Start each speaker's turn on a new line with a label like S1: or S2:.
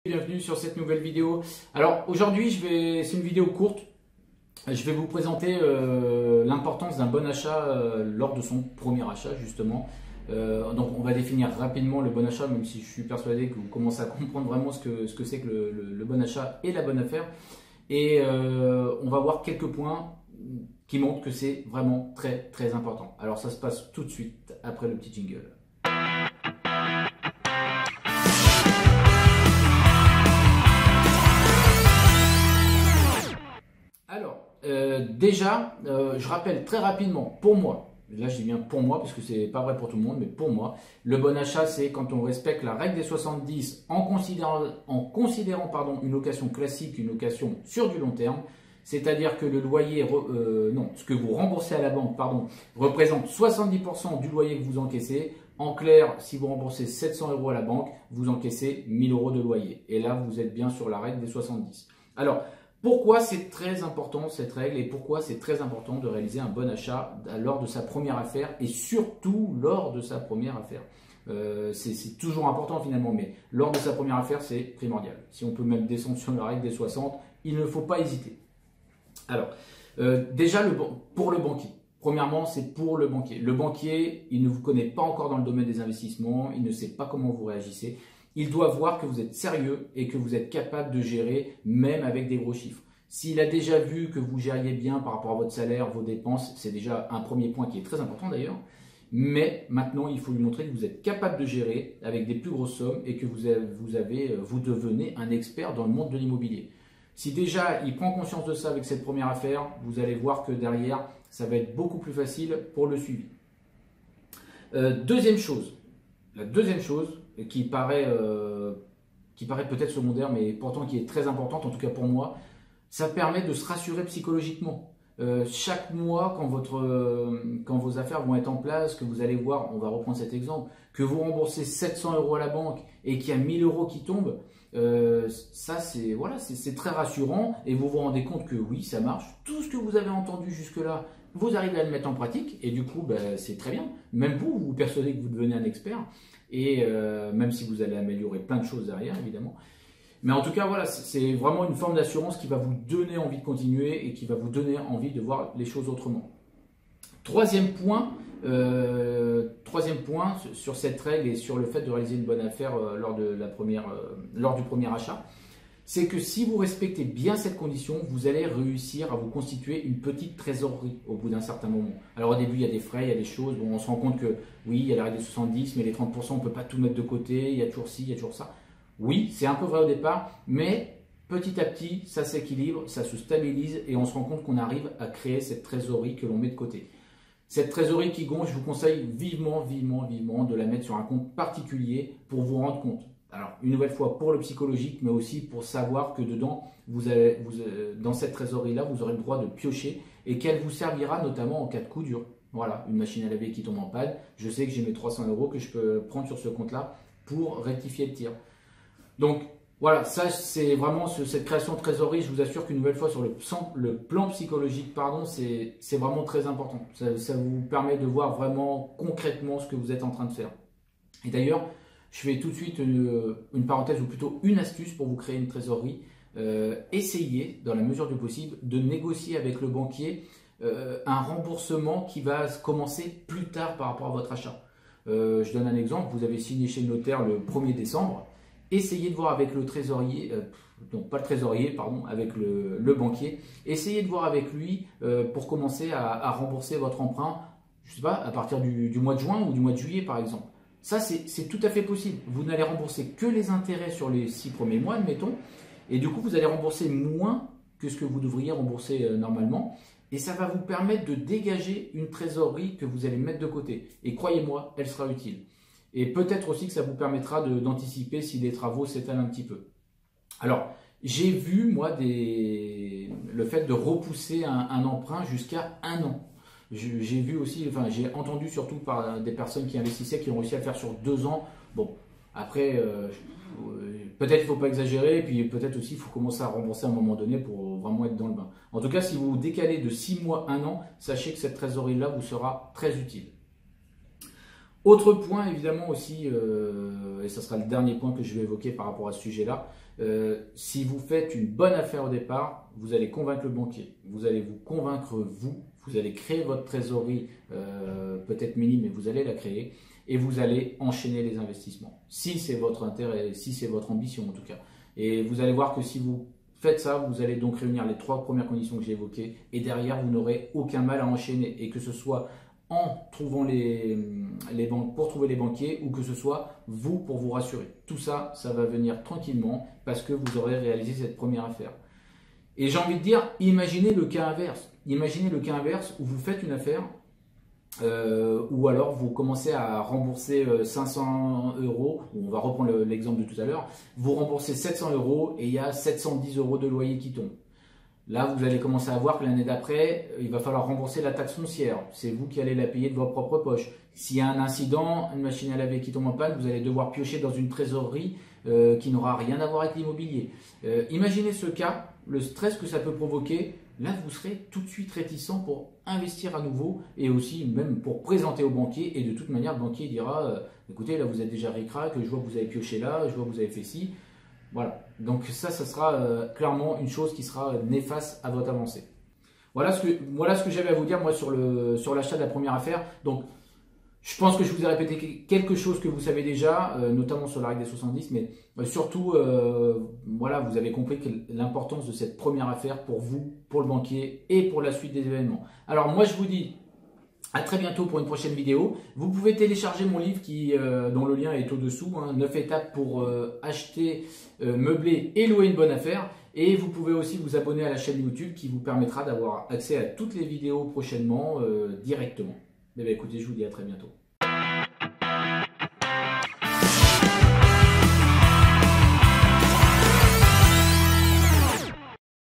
S1: Bienvenue sur cette nouvelle vidéo. Alors aujourd'hui, c'est une vidéo courte. Je vais vous présenter l'importance d'un bon achat lors de son premier achat justement. Donc on va définir rapidement le bon achat, même si je suis persuadé que vous commencez à comprendre vraiment ce que c'est que le bon achat et la bonne affaire. Et on va voir quelques points qui montrent que c'est vraiment très important. Alors ça se passe tout de suite après le petit jingle. Alors, déjà, je rappelle très rapidement, pour moi, là je dis bien pour moi parce que c'est pas vrai pour tout le monde, mais pour moi, le bon achat c'est quand on respecte la règle des 70 en considérant une location classique, une location sur du long terme, c'est-à-dire que le loyer, ce que vous remboursez à la banque, représente 70% du loyer que vous encaissez. En clair, si vous remboursez 700 € à la banque, vous encaissez 1000 € de loyer. Et là, vous êtes bien sur la règle des 70. Alors, pourquoi c'est très important cette règle et pourquoi c'est très important de réaliser un bon achat lors de sa première affaire et surtout lors de sa première affaire. C'est toujours important finalement, mais lors de sa première affaire, c'est primordial. Si on peut même descendre sur la règle des 60, il ne faut pas hésiter. Alors, déjà pour le banquier. Premièrement, c'est pour le banquier. Le banquier, il ne vous connaît pas encore dans le domaine des investissements, il ne sait pas comment vous réagissez. Il doit voir que vous êtes sérieux et que vous êtes capable de gérer même avec des gros chiffres. S'il a déjà vu que vous gériez bien par rapport à votre salaire, vos dépenses, c'est déjà un premier point qui est très important d'ailleurs. Mais maintenant, il faut lui montrer que vous êtes capable de gérer avec des plus grosses sommes et que vous devenez un expert dans le monde de l'immobilier. Si déjà il prend conscience de ça avec cette première affaire, vous allez voir que derrière, ça va être beaucoup plus facile pour le suivi. La deuxième chose qui paraît peut-être secondaire, mais pourtant qui est très importante, en tout cas pour moi, ça permet de se rassurer psychologiquement. Chaque mois, quand vos affaires vont être en place, que vous allez voir, on va reprendre cet exemple, que vous remboursez 700 € à la banque et qu'il y a 1000 € qui tombent, ça c'est très rassurant et vous vous rendez compte que oui, ça marche. Tout ce que vous avez entendu jusque-là, vous arrivez à le mettre en pratique et du coup, c'est très bien. Même vous persuadez que vous devenez un expert et même si vous allez améliorer plein de choses derrière, évidemment. Mais en tout cas, voilà, c'est vraiment une forme d'assurance qui va vous donner envie de continuer et qui va vous donner envie de voir les choses autrement. Troisième point sur cette règle et sur le fait de réaliser une bonne affaire lors du premier achat, c'est que si vous respectez bien cette condition, vous allez réussir à vous constituer une petite trésorerie au bout d'un certain moment. Alors au début, il y a des frais, il y a des choses, bon, on se rend compte que oui, il y a la règle des 70, mais les 30%, on ne peut pas tout mettre de côté, il y a toujours ci, il y a toujours ça. Oui, c'est un peu vrai au départ, mais petit à petit, ça s'équilibre, ça se stabilise et on se rend compte qu'on arrive à créer cette trésorerie que l'on met de côté. Cette trésorerie qui gonfle, je vous conseille vivement de la mettre sur un compte particulier pour vous rendre compte. Alors, une nouvelle fois pour le psychologique, mais aussi pour savoir que dedans, dans cette trésorerie-là, vous aurez le droit de piocher et qu'elle vous servira notamment en cas de coup dur. Voilà, une machine à laver qui tombe en panne, je sais que j'ai mes 300 € que je peux prendre sur ce compte-là pour rectifier le tir. Donc, voilà, ça c'est vraiment cette création de trésorerie, je vous assure qu'une nouvelle fois sur le plan psychologique, c'est vraiment très important. Ça vous permet de voir vraiment concrètement ce que vous êtes en train de faire. Et d'ailleurs, je fais tout de suite une parenthèse ou plutôt une astuce pour vous créer une trésorerie. Essayez, dans la mesure du possible, de négocier avec le banquier un remboursement qui va commencer plus tard par rapport à votre achat. Je donne un exemple, vous avez signé chez le notaire le 1er décembre. Essayez de voir avec le trésorier, avec le banquier, essayez de voir avec lui pour commencer à rembourser votre emprunt, je ne sais pas, à partir du mois de juin ou du mois de juillet par exemple. Ça, c'est tout à fait possible. Vous n'allez rembourser que les intérêts sur les 6 premiers mois, admettons, et du coup, vous allez rembourser moins que ce que vous devriez rembourser normalement, et ça va vous permettre de dégager une trésorerie que vous allez mettre de côté. Et croyez-moi, elle sera utile. Et peut-être aussi que ça vous permettra d'anticiper si les travaux s'étalent un petit peu. Alors, j'ai vu, moi, le fait de repousser un emprunt jusqu'à 1 an. J'ai vu aussi, j'ai entendu surtout par des personnes qui investissaient, qui ont réussi à le faire sur 2 ans. Bon, après, peut-être il ne faut pas exagérer, et puis peut-être aussi il faut commencer à rembourser à un moment donné pour vraiment être dans le bain. En tout cas, si vous décalez de 6 mois, 1 an, sachez que cette trésorerie-là vous sera très utile. Autre point évidemment aussi, et ce sera le dernier point que je vais évoquer par rapport à ce sujet-là, Si vous faites une bonne affaire au départ, vous allez convaincre le banquier, vous allez vous convaincre vous allez créer votre trésorerie, peut-être minime, mais vous allez la créer, et vous allez enchaîner les investissements. Si c'est votre intérêt, si c'est votre ambition en tout cas. Et vous allez voir que si vous faites ça, vous allez donc réunir les 3 premières conditions que j'ai évoquées, et derrière, vous n'aurez aucun mal à enchaîner, et que ce soit en trouvant les banques pour trouver les banquiers, ou que ce soit vous pour vous rassurer. Tout ça, ça va venir tranquillement parce que vous aurez réalisé cette première affaire. Et j'ai envie de dire, imaginez le cas inverse. Imaginez le cas inverse où vous faites une affaire, ou alors vous commencez à rembourser 500 €, on va reprendre l'exemple de tout à l'heure, vous remboursez 700 € et il y a 710 € de loyer qui tombe. Là, vous allez commencer à voir que l'année d'après, il va falloir rembourser la taxe foncière. C'est vous qui allez la payer de votre propre poche. S'il y a un incident, une machine à laver qui tombe en panne, vous allez devoir piocher dans une trésorerie qui n'aura rien à voir avec l'immobilier. Imaginez ce cas, le stress que ça peut provoquer. Là, vous serez tout de suite réticent pour investir à nouveau et aussi même pour présenter au banquier. Et de toute manière, le banquier dira écoutez, là, vous êtes déjà ric-rac, je vois que vous avez pioché là, je vois que vous avez fait ci. Voilà, donc ça sera clairement une chose qui sera néfaste à votre avancée. Voilà ce que j'avais à vous dire moi sur l'achat de la première affaire. Donc, je pense que je vous ai répété quelque chose que vous savez déjà, notamment sur la règle des 70, mais surtout, voilà, vous avez compris l'importance de cette première affaire pour vous, pour le banquier et pour la suite des événements. Alors moi, je vous dis à très bientôt pour une prochaine vidéo. Vous pouvez télécharger mon livre dont le lien est au-dessous, 9 étapes pour acheter, meubler et louer une bonne affaire. Et vous pouvez aussi vous abonner à la chaîne YouTube qui vous permettra d'avoir accès à toutes les vidéos prochainement directement. Eh bien, écoutez, je vous dis à très bientôt.